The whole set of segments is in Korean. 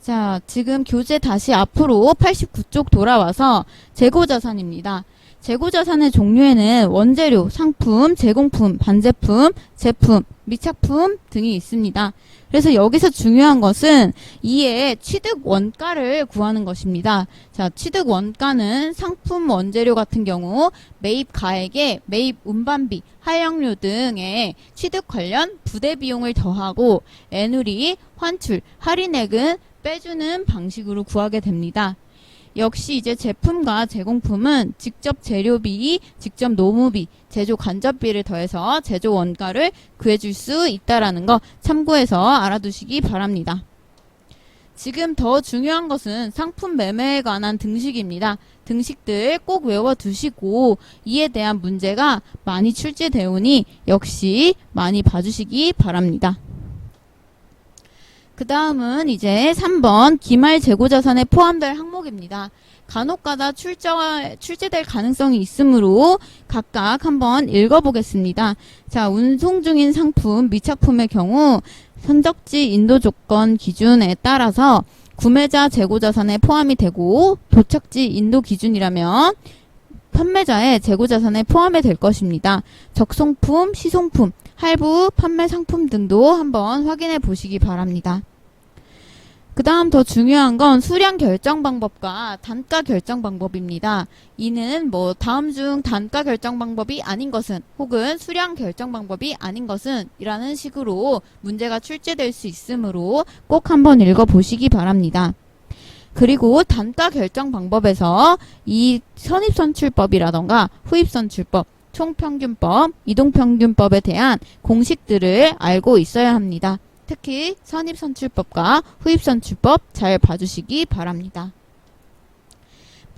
자, 지금 교재 다시 앞으로 89쪽 돌아와서 재고자산입니다. 재고자산의 종류에는 원재료, 상품, 제공품, 반제품, 제품, 미착품 등이 있습니다. 그래서 여기서 중요한 것은 이에 취득 원가를 구하는 것입니다. 자, 취득 원가는 상품 원재료 같은 경우 매입 가액에 매입 운반비, 하역료 등의 취득 관련 부대 비용을 더하고 애누리, 환출, 할인액은 빼주는 방식으로 구하게 됩니다. 역시 이제 제품과 제공품은 직접 재료비, 직접 노무비, 제조 간접비를 더해서 제조 원가를 구해줄 수 있다라는 거 참고해서 알아두시기 바랍니다. 지금 더 중요한 것은 상품 매매에 관한 등식입니다. 등식들 꼭 외워두시고 이에 대한 문제가 많이 출제되오니 역시 많이 봐주시기 바랍니다. 그 다음은 이제 3번 기말 재고자산에 포함될 항목입니다. 간혹가다 출제될 가능성이 있으므로 각각 한번 읽어보겠습니다. 자, 운송 중인 상품, 미착품의 경우 선적지 인도 조건 기준에 따라서 구매자 재고자산에 포함이 되고 도착지 인도 기준이라면 판매자의 재고자산에 포함이 될 것입니다. 적송품, 시송품, 할부, 판매 상품 등도 한번 확인해 보시기 바랍니다. 그 다음 더 중요한 건 수량 결정 방법과 단가 결정 방법입니다. 이는 다음 중 단가 결정 방법이 아닌 것은 혹은 수량 결정 방법이 아닌 것은 이라는 식으로 문제가 출제될 수 있으므로 꼭 한번 읽어보시기 바랍니다. 그리고 단가 결정 방법에서 이 선입선출법이라던가 후입선출법, 총평균법, 이동평균법에 대한 공식들을 알고 있어야 합니다. 특히 선입선출법과 후입선출법 잘 봐주시기 바랍니다.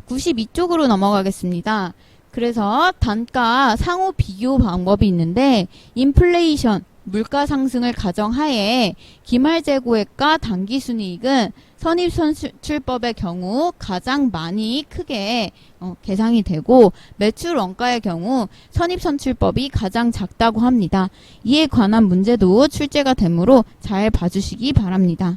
92쪽으로 넘어가겠습니다. 그래서 단가 상호 비교 방법이 있는데 인플레이션, 물가 상승을 가정하에 기말재고액과 당기순이익은 선입선출법의 경우 가장 많이 크게 계상이 되고 매출 원가의 경우 선입선출법이 가장 작다고 합니다. 이에 관한 문제도 출제가 되므로 잘 봐주시기 바랍니다.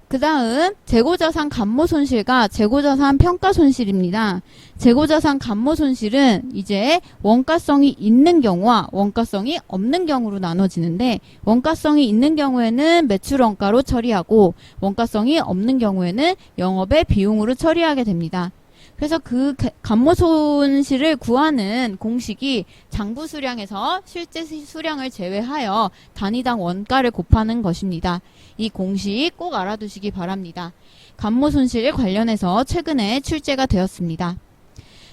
그 다음 재고자산 감모손실과 재고자산 평가손실입니다. 재고자산 감모손실은 이제 원가성이 있는 경우와 원가성이 없는 경우로 나눠지는데 원가성이 있는 경우에는 매출원가로 처리하고 원가성이 없는 경우에는 영업의 비용으로 처리하게 됩니다. 그래서 그 감모손실을 구하는 공식이 장부수량에서 실제 수량을 제외하여 단위당 원가를 곱하는 것입니다. 이 공식 꼭 알아두시기 바랍니다. 감모손실 관련해서 최근에 출제가 되었습니다.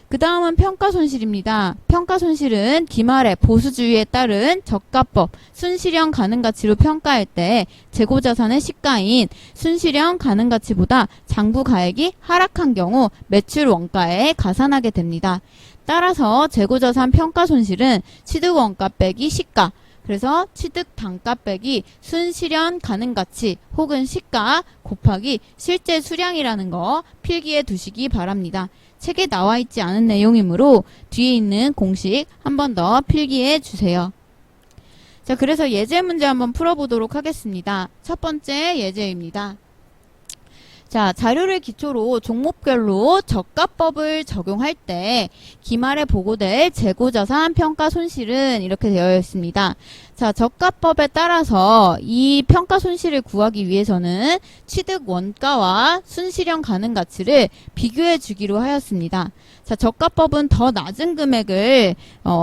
그 다음은 평가손실입니다. 평가손실은 기말의 보수주의에 따른 저가법, 순실현 가능가치로 평가할 때 재고자산의 시가인 순실현 가능가치보다 장부가액이 하락한 경우 매출 원가에 가산하게 됩니다. 따라서 재고자산 평가손실은 취득원가 빼기 시가, 그래서 취득 단가 빼기 순실현 가능가치 혹은 시가 곱하기 실제 수량이라는 거 필기해 두시기 바랍니다. 책에 나와 있지 않은 내용이므로 뒤에 있는 공식 한 번 더 필기해 주세요. 자, 그래서 예제 문제 한번 풀어보도록 하겠습니다. 첫 번째 예제입니다. 자, 자료를 기초로 종목별로 저가법을 적용할 때 기말에 보고될 재고자산 평가손실은 이렇게 되어 있습니다. 자, 저가법에 따라서 이 평가손실을 구하기 위해서는 취득 원가와 순실현 가능가치를 비교해 주기로 하였습니다. 자, 저가법은 더 낮은 금액을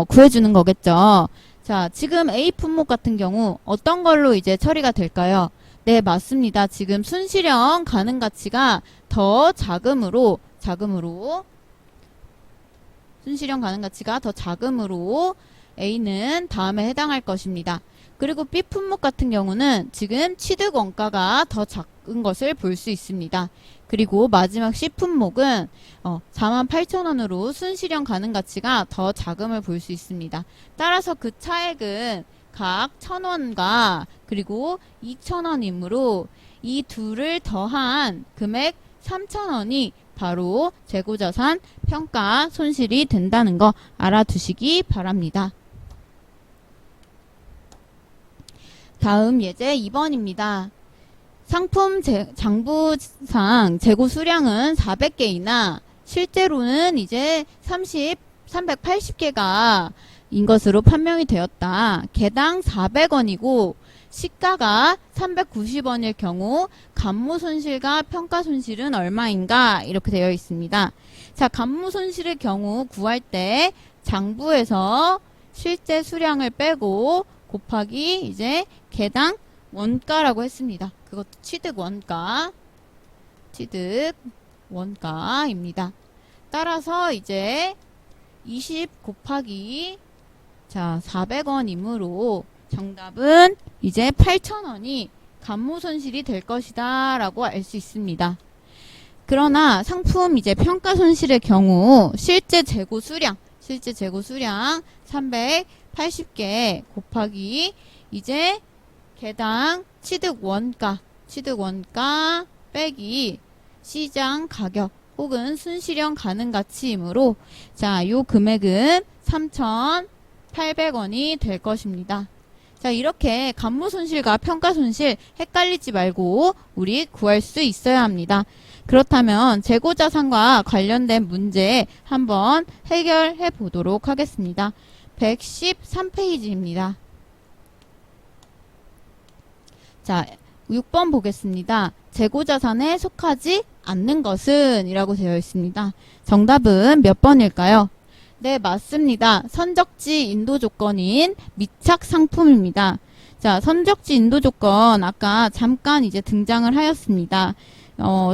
구해주는 거겠죠. 자, 지금 A 품목 같은 경우 어떤 걸로 이제 처리가 될까요? 네, 맞습니다. 지금 순실현 가능가치가 더 작음으로 순실현 가능가치가 더 작음으로 A는 다음에 해당할 것입니다. 그리고 B 품목 같은 경우는 지금 취득 원가가 더 작은 것을 볼 수 있습니다. 그리고 마지막 C 품목은 48,000원으로 순실현 가능가치가 더 작음을 볼 수 있습니다. 따라서 그 차액은 각 1,000원과 그리고 2,000원이므로 이 둘을 더한 금액 3,000원이 바로 재고자산 평가 손실이 된다는 거 알아두시기 바랍니다. 다음 예제 2번입니다. 상품 장부상 재고 수량은 400개이나 실제로는 이제 380개가 인 것으로 판명이 되었다. 개당 400원이고 시가가 390원일 경우 감모손실과 평가손실은 얼마인가 이렇게 되어 있습니다. 자, 감모손실의 경우 구할 때 장부에서 실제 수량을 빼고 곱하기 이제 개당 원가라고 했습니다. 그것도 취득 원가입니다. 따라서 이제 20 곱하기 자 400원이므로 정답은 이제 8,000원이 감모손실이 될 것이다 라고 알 수 있습니다. 그러나 상품 이제 평가손실의 경우 실제 재고 수량 380개 곱하기 이제 개당 취득 원가 빼기 시장 가격 혹은 순실현 가능 가치이므로 자, 요 금액은 3,800원이 될 것입니다. 자, 이렇게 감모손실과 평가손실 헷갈리지 말고 우리 구할 수 있어야 합니다. 그렇다면 재고자산과 관련된 문제 한번 해결해 보도록 하겠습니다. 113페이지입니다. 자, 6번 보겠습니다. 재고자산에 속하지 않는 것은 이라고 되어 있습니다. 정답은 몇 번일까요? 네, 맞습니다. 선적지 인도 조건인 미착 상품입니다. 자, 선적지 인도 조건 아까 잠깐 이제 등장을 하였습니다.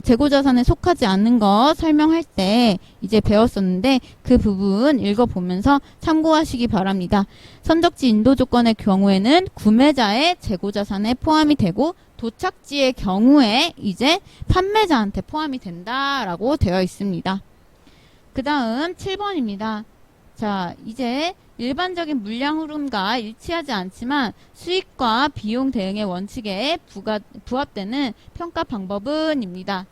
재고자산에 속하지 않는 것 설명할 때 이제 배웠었는데 그 부분 읽어보면서 참고하시기 바랍니다. 선적지 인도 조건의 경우에는 구매자의 재고자산에 포함이 되고 도착지의 경우에 이제 판매자한테 포함이 된다라고 되어 있습니다. 그 다음 7번입니다. 자, 이제 일반적인 물량 흐름과 일치하지 않지만 수익과 비용 대응의 원칙에 부합되는 평가 방법은입니다.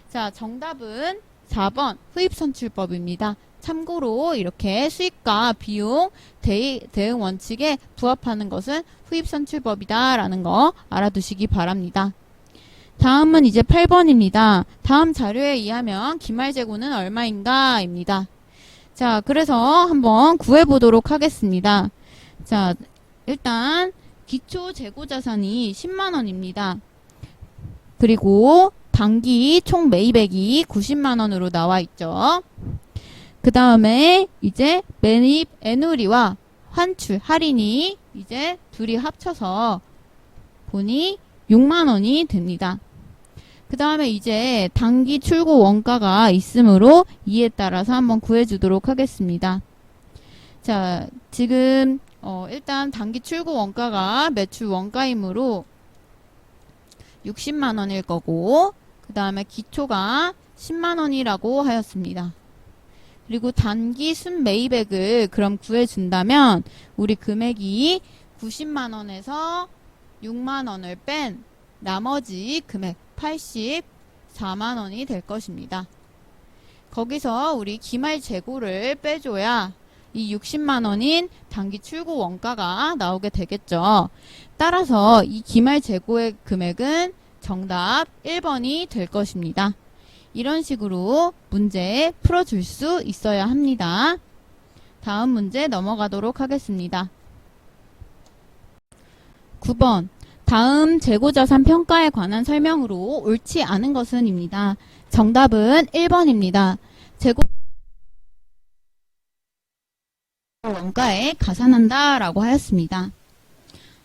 자, 정답은 4번 후입선출법입니다. 참고로 이렇게 수익과 비용 대응 원칙에 부합하는 것은 후입선출법이다 라는 거 알아두시기 바랍니다. 다음은 이제 8번입니다. 다음 자료에 의하면 기말재고는 얼마인가 입니다. 자, 그래서 한번 구해보도록 하겠습니다. 자, 일단 기초 재고자산이 10만원입니다. 그리고 단기 총 매입액이 90만원으로 나와 있죠. 그 다음에 이제 매입 애누리와 환출, 할인이 이제 둘이 합쳐서 보니 6만원이 됩니다. 그 다음에 이제 단기 출고 원가가 있으므로 이에 따라서 한번 구해주도록 하겠습니다. 자, 지금 일단 단기 출고 원가가 매출 원가이므로 60만원일 거고 그 다음에 기초가 10만원이라고 하였습니다. 그리고 단기 순매입액을 그럼 구해준다면 우리 금액이 90만원에서 6만원을 뺀 나머지 금액 84만원이 될 것입니다. 거기서 우리 기말 재고를 빼줘야 이 60만원인 단기 출고 원가가 나오게 되겠죠. 따라서 이 기말 재고의 금액은 정답 1번이 될 것입니다. 이런 식으로 문제 풀어줄 수 있어야 합니다. 다음 문제 넘어가도록 하겠습니다. 9번 다음 재고자산 평가에 관한 설명으로 옳지 않은 것은 입니다. 정답은 1번입니다. 재고 원가에 가산한다 라고 하였습니다.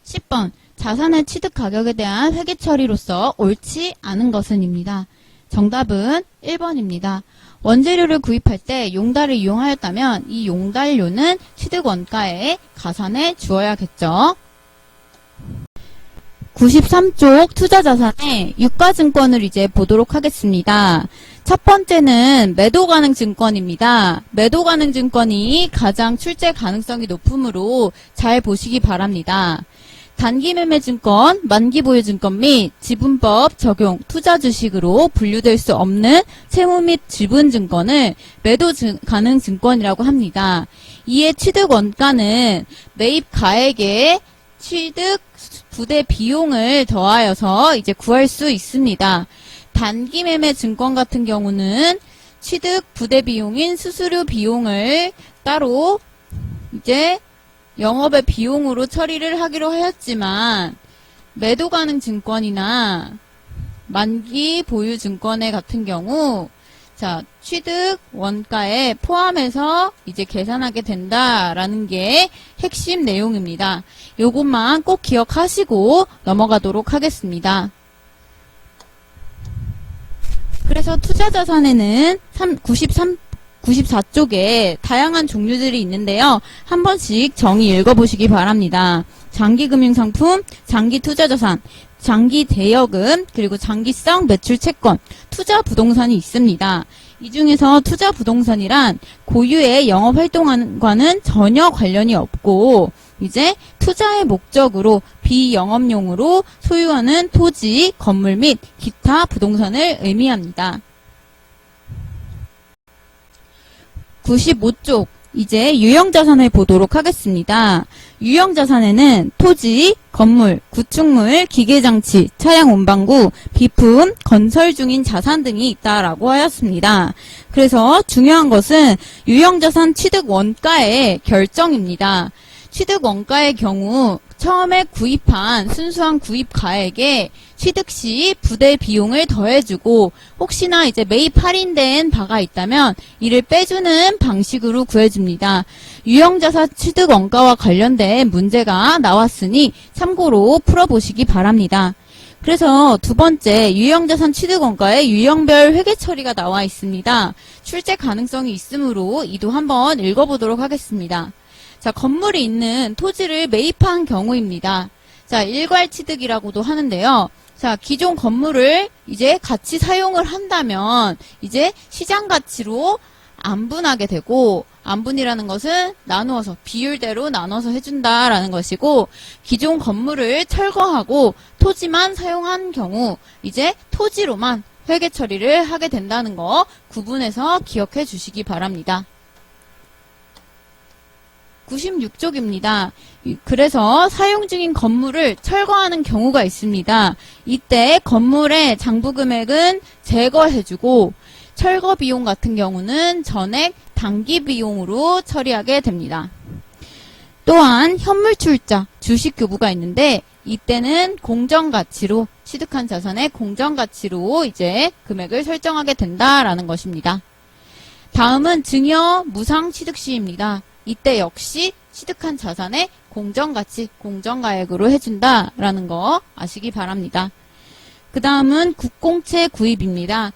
10번 자산의 취득 가격에 대한 회계 처리로서 옳지 않은 것은 입니다. 정답은 1번입니다. 원재료를 구입할 때 용달을 이용하였다면 이 용달료는 취득 원가에 가산해 주어야겠죠. 93쪽 투자자산의 유가증권을 이제 보도록 하겠습니다. 첫 번째는 매도가능증권입니다. 매도가능증권이 가장 출제 가능성이 높으므로 잘 보시기 바랍니다. 단기매매증권, 만기보유증권 및 지분법 적용 투자주식으로 분류될 수 없는 채무 및 지분증권을 매도가능증권이라고 합니다. 이에 취득원가는 매입가액의 취득 부대 비용을 더하여서 이제 구할 수 있습니다. 단기 매매 증권 같은 경우는 취득 부대 비용인 수수료 비용을 따로 이제 영업의 비용으로 처리를 하기로 하였지만, 매도 가능 증권이나 만기 보유 증권의 같은 경우, 자, 취득 원가에 포함해서 이제 계산하게 된다라는 게 핵심 내용입니다. 요것만 꼭 기억하시고 넘어가도록 하겠습니다. 그래서 투자자산에는 94쪽에 다양한 종류들이 있는데요. 한 번씩 정의 읽어보시기 바랍니다. 장기금융상품, 장기투자자산, 장기대여금, 그리고 장기성 매출채권, 투자부동산이 있습니다. 이 중에서 투자부동산이란 고유의 영업활동과는 전혀 관련이 없고, 이제 투자의 목적으로 비영업용으로 소유하는 토지, 건물 및 기타 부동산을 의미합니다. 95쪽 이제 유형자산을 보도록 하겠습니다. 유형자산에는 토지, 건물, 구축물, 기계장치, 차량 운반구, 비품, 건설 중인 자산 등이 있다라고 하였습니다. 그래서 중요한 것은 유형자산 취득 원가의 결정입니다. 취득 원가의 경우 처음에 구입한 순수한 구입가액에 취득 시 부대 비용을 더해주고, 혹시나 이제 매입 할인된 바가 있다면 이를 빼주는 방식으로 구해줍니다. 유형자산 취득 원가와 관련된 문제가 나왔으니 참고로 풀어보시기 바랍니다. 그래서 두 번째, 유형자산 취득 원가에 유형별 회계 처리가 나와 있습니다. 출제 가능성이 있으므로 이도 한번 읽어보도록 하겠습니다. 자, 건물이 있는 토지를 매입한 경우입니다. 자, 일괄 취득이라고도 하는데요. 자, 기존 건물을 이제 같이 사용을 한다면 이제 시장 가치로 안분하게 되고, 안분이라는 것은 나누어서 비율대로 나눠서 해준다라는 것이고, 기존 건물을 철거하고 토지만 사용한 경우 이제 토지로만 회계 처리를 하게 된다는 거 구분해서 기억해 주시기 바랍니다. 96쪽입니다. 그래서 사용 중인 건물을 철거하는 경우가 있습니다. 이때 건물의 장부 금액은 제거해주고, 철거 비용 같은 경우는 전액 단기 비용으로 처리하게 됩니다. 또한 현물 출자, 주식 교부가 있는데, 이때는 공정가치로, 취득한 자산의 공정가치로 이제 금액을 설정하게 된다라는 것입니다. 다음은 증여 무상 취득 시입니다. 이때 역시 취득한 자산의 공정가치, 공정가액으로 해준다라는 거 아시기 바랍니다. 그 다음은 국공채 구입입니다.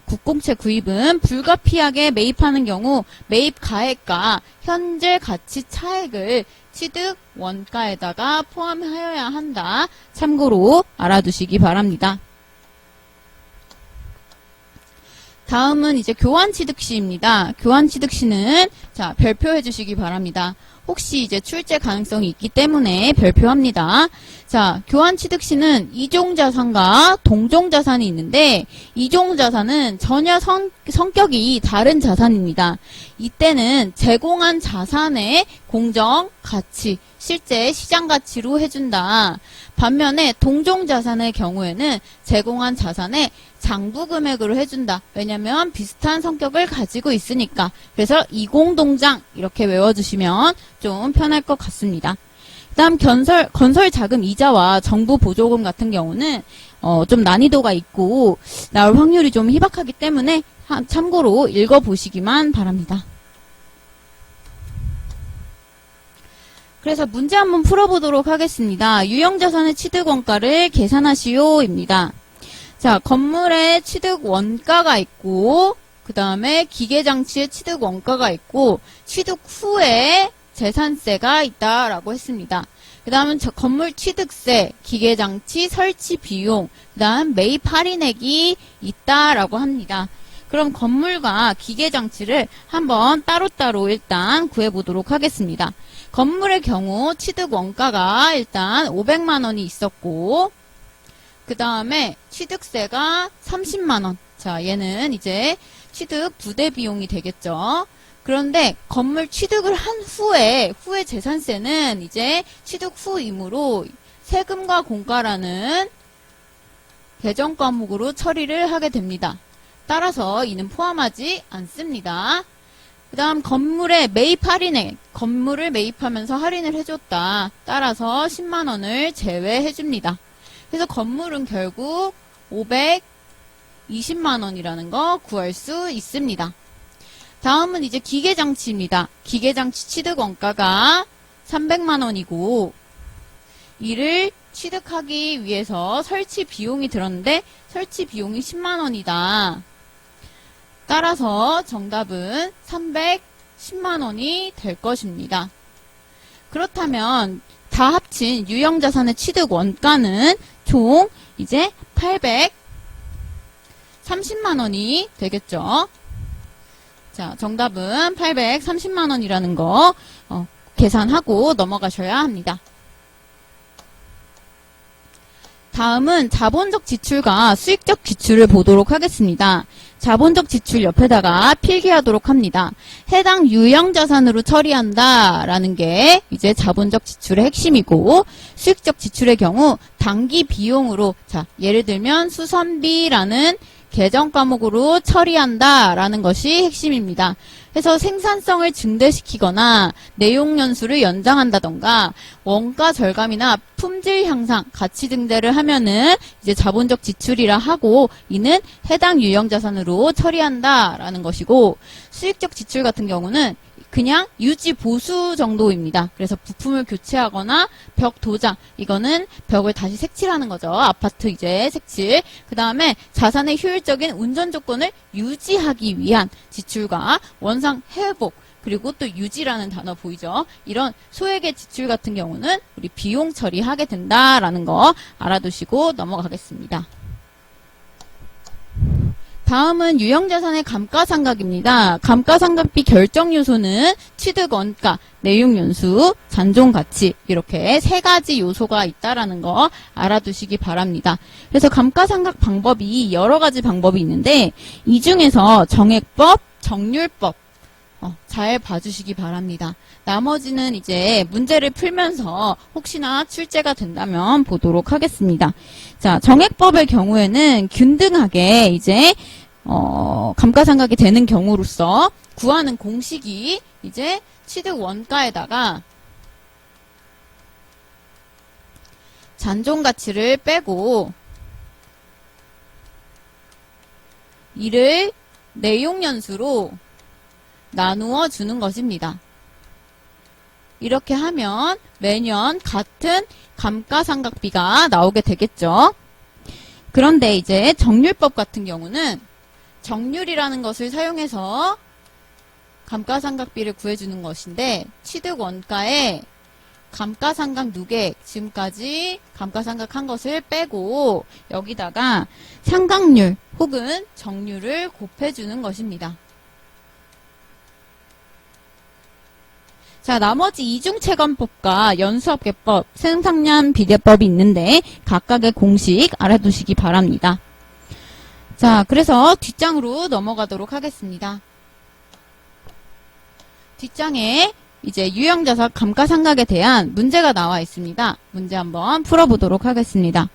국공채 구입은 불가피하게 매입하는 경우 매입 가액과 현재 가치 차액을 취득 원가에다가 포함하여야 한다. 참고로 알아두시기 바랍니다. 다음은 이제 교환취득시입니다. 교환취득시는 자, 별표해 주시기 바랍니다. 혹시 이제 출제 가능성이 있기 때문에 별표합니다. 자, 교환취득시는 이종자산과 동종자산이 있는데, 이종자산은 전혀 성격이 다른 자산입니다. 이때는 제공한 자산의 공정, 가치, 실제 시장 가치로 해준다. 반면에 동종자산의 경우에는 제공한 자산의 장부 금액으로 해준다. 왜냐면 비슷한 성격을 가지고 있으니까. 그래서 이공동장 이렇게 외워주시면 좀 편할 것 같습니다. 그 다음 건설 자금 이자와 정부 보조금 같은 경우는 좀 난이도가 있고 나올 확률이 좀 희박하기 때문에 참고로 읽어보시기만 바랍니다. 그래서 문제 한번 풀어보도록 하겠습니다. 유형자산의 취득 원가를 계산하시오입니다. 자, 건물의 취득 원가가 있고, 그 다음에 기계장치의 취득 원가가 있고, 취득 후에 재산세가 있다라고 했습니다. 그 다음은 건물 취득세, 기계장치 설치 비용, 그 다음 매입 할인액이 있다라고 합니다. 그럼 건물과 기계장치를 한번 따로따로 일단 구해보도록 하겠습니다. 건물의 경우 취득 원가가 일단 500만 원이 있었고, 그 다음에 취득세가 30만 원. 자, 얘는 이제 취득 부대 비용이 되겠죠. 그런데 건물 취득을 한 후에 재산세는 이제 취득 후이므로 세금과 공과라는 계정 과목으로 처리를 하게 됩니다. 따라서 이는 포함하지 않습니다. 그 다음 건물에 매입 할인액, 건물을 매입하면서 할인을 해줬다. 따라서 10만원을 제외해줍니다. 그래서 건물은 결국 520만원이라는 거 구할 수 있습니다. 다음은 이제 기계장치입니다. 기계장치 취득 원가가 300만원이고 이를 취득하기 위해서 설치 비용이 들었는데 설치 비용이 10만원이다. 따라서 정답은 310만원이 될 것입니다. 그렇다면 다 합친 유형자산의 취득 원가는 총 이제 830만원이 되겠죠. 자, 정답은 830만원이라는 거 계산하고 넘어가셔야 합니다. 다음은 자본적 지출과 수익적 지출을 보도록 하겠습니다. 자본적 지출 옆에다가 필기하도록 합니다. 해당 유형자산으로 처리한다 라는 게 이제 자본적 지출의 핵심이고 수익적 지출의 경우 단기 비용으로 자 예를 들면 수선비라는 계정 과목으로 처리한다 라는 것이 핵심입니다. 그래서 생산성을 증대시키거나 내용 연수를 연장한다던가 원가 절감이나 품질 향상, 가치 증대를 하면은 이제 자본적 지출이라 하고 이는 해당 유형 자산으로 처리한다 라는 것이고 수익적 지출 같은 경우는 그냥 유지 보수 정도입니다. 그래서 부품을 교체하거나 벽 도장, 이거는 벽을 다시 색칠하는 거죠. 아파트 이제 색칠. 그 다음에 자산의 효율적인 운전 조건을 유지하기 위한 지출과 원상 회복, 그리고 또 유지라는 단어 보이죠? 이런 소액의 지출 같은 경우는 우리 비용 처리하게 된다라는 거 알아두시고 넘어가겠습니다. 다음은 유형자산의 감가상각입니다. 감가상각비 결정 요소는 취득 원가, 내용 연수, 잔존 가치 이렇게 세 가지 요소가 있다라는 거 알아두시기 바랍니다. 그래서 감가상각 방법이 여러 가지 방법이 있는데 이 중에서 정액법, 정률법 잘 봐주시기 바랍니다. 나머지는 이제 문제를 풀면서 혹시나 출제가 된다면 보도록 하겠습니다. 자, 정액법의 경우에는 균등하게 이제 감가상각이 되는 경우로서 구하는 공식이 이제 취득 원가에다가 잔존 가치를 빼고 이를 내용 연수로 나누어 주는 것입니다. 이렇게 하면 매년 같은 감가상각비가 나오게 되겠죠. 그런데 이제 정률법 같은 경우는 정률이라는 것을 사용해서 감가상각비를 구해주는 것인데 취득 원가에 감가상각 누계, 지금까지 감가상각한 것을 빼고 여기다가 상각률 혹은 정률을 곱해주는 것입니다. 자, 나머지 이중채권법과 연수합계법, 생산량 비례법이 있는데 각각의 공식 알아두시기 바랍니다. 자, 그래서 뒷장으로 넘어가도록 하겠습니다. 뒷장에 이제 유형자산 감가상각에 대한 문제가 나와 있습니다. 문제 한번 풀어보도록 하겠습니다.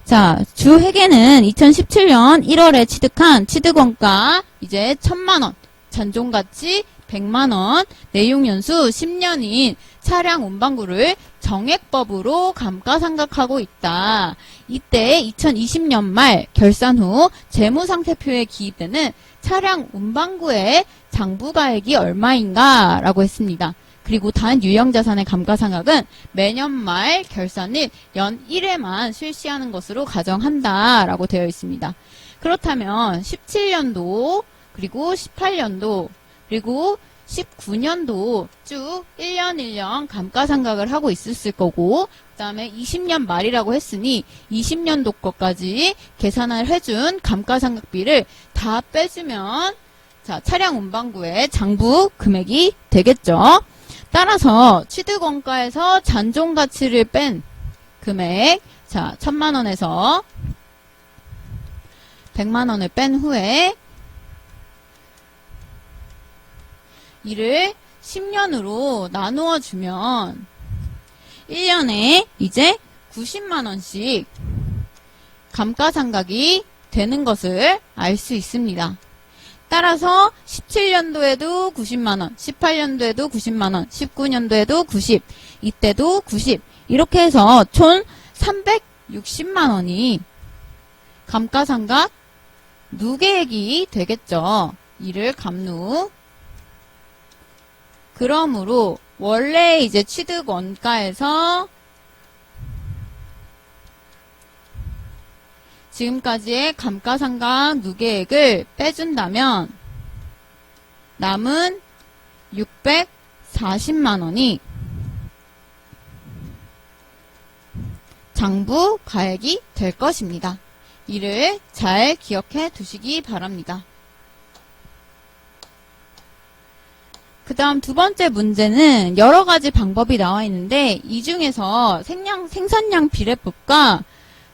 자, 주회계는 2017년 1월에 취득한 취득원가 이제 1000만원, 잔존가치 100만원, 내용연수 10년인 차량 운반구를 정액법으로 감가상각하고 있다. 이때 2020년 말 결산 후 재무상태표에 기입되는 차량 운반구의 장부가액이 얼마인가 라고 했습니다. 그리고 단 유형자산의 감가상각은 매년 말 결산일 연 1회만 실시하는 것으로 가정한다 라고 되어 있습니다. 그렇다면 17년도 그리고 18년도 그리고 19년도 쭉 1년 1년 감가상각을 하고 있었을 거고 그 다음에 20년 말이라고 했으니 20년도 것까지 계산을 해준 감가상각비를 다 빼주면 자 차량 운반구의 장부 금액이 되겠죠. 따라서 취득원가에서 잔존가치를 뺀 금액 자 1000만원에서 100만원을 뺀 후에 이를 10년으로 나누어 주면 1년에 이제 90만원씩 감가상각이 되는 것을 알 수 있습니다. 따라서 17년도에도 90만원, 18년도에도 90만원, 19년도에도 90, 이때도 90 이렇게 해서 총 360만원이 감가상각 누계액이 되겠죠. 이를 감누. 그러므로 원래 이제 취득 원가에서 지금까지의 감가상각 누계액을 빼준다면 남은 640만원이 장부 가액이 될 것입니다. 이를 잘 기억해 두시기 바랍니다. 그 다음 두 번째 문제는 여러 가지 방법이 나와 있는데 이 중에서 생산량 비례법과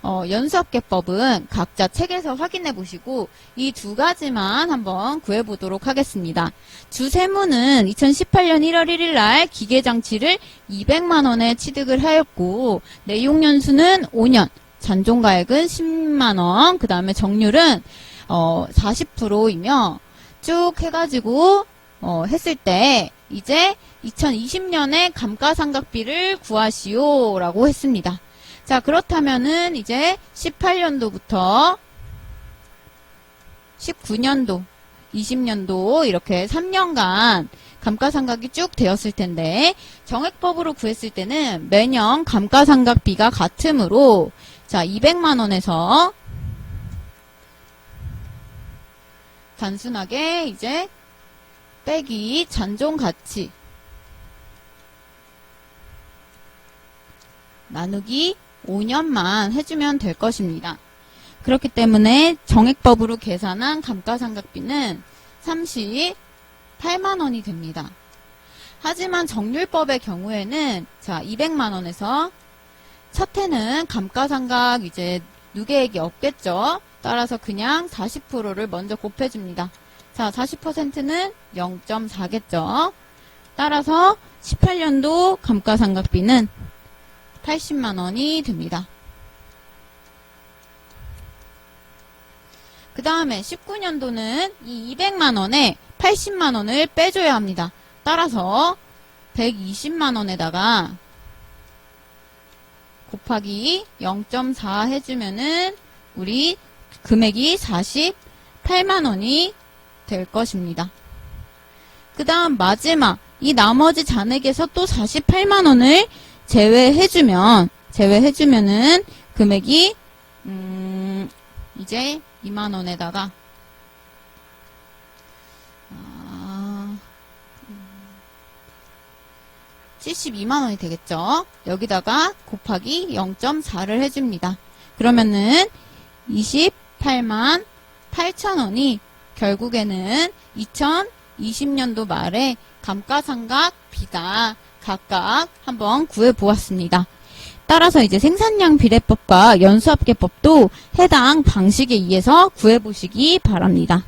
연수합계법은 각자 책에서 확인해 보시고 이 두 가지만 한번 구해 보도록 하겠습니다. 주세무는 2018년 1월 1일 날 기계장치를 200만원에 취득을 하였고 내용연수는 5년, 잔존가액은 10만원, 그 다음에 정률은 40%이며 쭉 해가지고 했을 때 이제 2020년에 감가상각비를 구하시오 라고 했습니다. 자, 그렇다면은 이제 18년도부터 19년도, 20년도 이렇게 3년간 감가상각이 쭉 되었을 텐데 정액법으로 구했을 때는 매년 감가상각비가 같으므로 자, 200만원에서 단순하게 이제 빼기 잔존가치 나누기 5년만 해주면 될 것입니다. 그렇기 때문에 정액법으로 계산한 감가상각비는 38만원이 됩니다. 하지만 정률법의 경우에는 자 200만원에서 첫 해는 감가상각 이제 누계액이 없겠죠. 따라서 그냥 40%를 먼저 곱해줍니다. 자 40%는 0.4겠죠. 따라서 18년도 감가상각비는 80만원이 됩니다. 그 다음에 19년도는 이 200만원에 80만원을 빼줘야 합니다. 따라서 120만원에다가 곱하기 0.4 해주면은 우리 금액이 48만원이 될 것입니다. 그 다음 마지막 이 나머지 잔액에서 또 48만원을 제외해주면은 금액이 이제 2만원에다가 72만원이 되겠죠. 여기다가 곱하기 0.4를 해줍니다. 그러면은 28만 8천원이 결국에는 2020년도 말에 감가상각비다. 각각 한번 구해보았습니다. 따라서 이제 생산량 비례법과 연수합계법도 해당 방식에 의해서 구해보시기 바랍니다.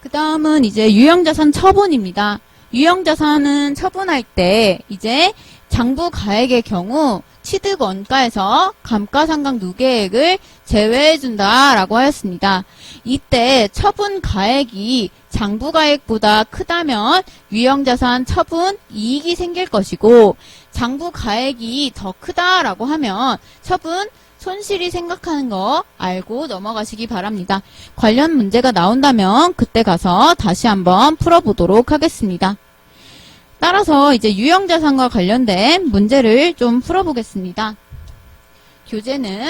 그 다음은 이제 유형자산 처분입니다. 유형자산은 처분할 때 이제 장부가액의 경우 취득 원가에서 감가상각 누계액을 제외해준다라고 하였습니다. 이때 처분 가액이 장부가액보다 크다면 유형자산 처분 이익이 생길 것이고 장부가액이 더 크다라고 하면 처분 손실이 생각하는 거 알고 넘어가시기 바랍니다. 관련 문제가 나온다면 그때 가서 다시 한번 풀어보도록 하겠습니다. 따라서 이제 유형자산과 관련된 문제를 좀 풀어보겠습니다. 교재는